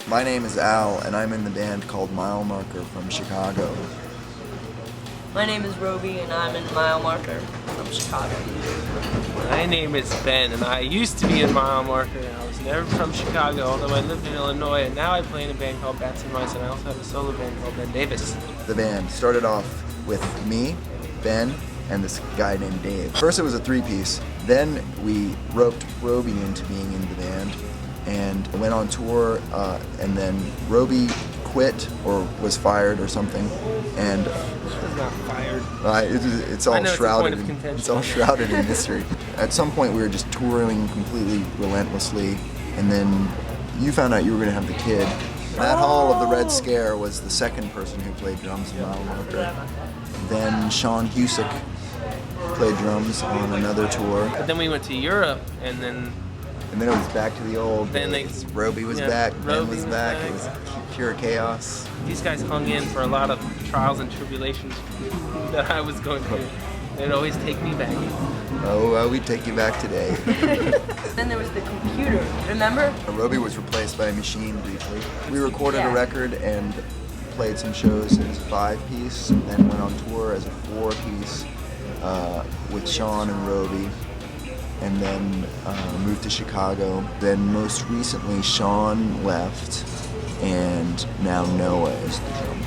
My name is Al, and I'm in the band called MILEMARKER from Chicago. My name is Roby, and I'm in MILEMARKER from Chicago. My name is Ben, and I used to be in MILEMARKER, and I was never from Chicago, although I lived in Illinois, and now I play in a band called Bats and Mice, and I also have a solo band called Davies. The band started off with me, Ben, and this guy named Dave. First it was a three-piece, then we roped Roby into being in the band, and went on tour, and then Roby quit or was fired or something, and She was not fired. it's all shrouded. It's all shrouded in mystery. At some point, we were just touring completely relentlessly, and then you found out you were going to have the kid. Matt Hall of the Red Scare was the second person who played drums in MILEMARKER. Then Sean Husick played drums on another tour. But then we went to Europe, and then it was back to the old Then days. Roby was back, Ben was back. It was pure chaos. These guys hung in for a lot of trials and tribulations that I was going through. They'd always take me back. Oh, we'd take you back today. Then there was the computer, remember? Roby was replaced by a machine briefly. We recorded a record and played some shows as a 5-piece, and then went on tour as a 4-piece with Sean and Roby, and then moved to Chicago. Then most recently Sean left, and now Noah is the drummer.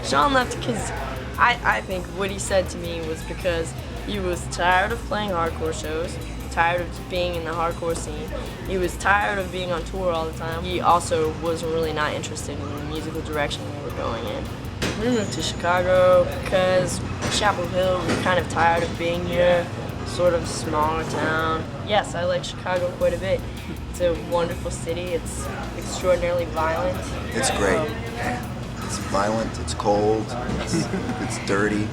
Sean left because I think what he said to me was because he was tired of playing hardcore shows, tired of being in the hardcore scene. He was tired of being on tour all the time. He also was really not interested in the musical direction we were going in. We moved to Chicago because Chapel Hill, we were kind of tired of being here, sort of smaller town. Yes, I like Chicago quite a bit. It's a wonderful city. It's extraordinarily violent. It's great. It's violent, it's cold, it's dirty,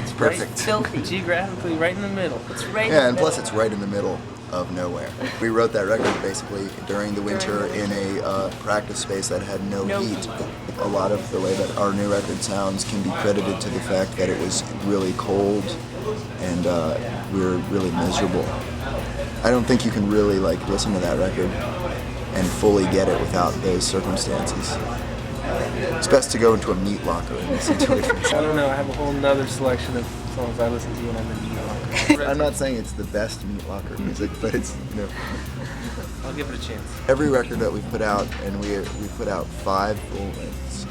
it's perfect. It's filthy. Geographically, right in the middle. It's right Yeah, in and the plus middle. it's right in the middle of nowhere. We wrote that record basically during the winter in a practice space that had no heat. A lot of the way that our new record sounds can be credited to the fact that it was really cold and we were really miserable. I don't think you can really listen to that record and fully get it without those circumstances. It's best to go into a meat locker and listen to it. I don't know, I have a whole nother selection of songs I listen to when I'm in New York. I'm not saying it's the best meat locker music, but it's, I'll give it a chance. Every record that we've put out, and we put out 5 full lengths,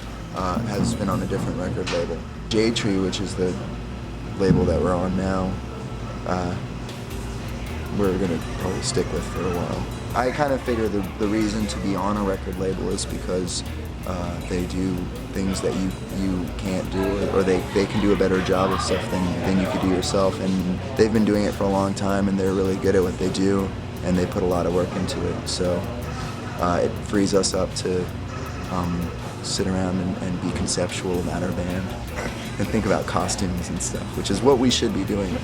has been on a different record label. Jade, which is the label that we're on now, we're going to probably stick with for a while. I kind of figure the reason to be on a record label is because they do things that you can't do, or they can do a better job of stuff than you could do yourself, and they've been doing it for a long time, and they're really good at what they do, and they put a lot of work into it, so it frees us up to sit around and be conceptual about our band and think about costumes and stuff, which is what we should be doing.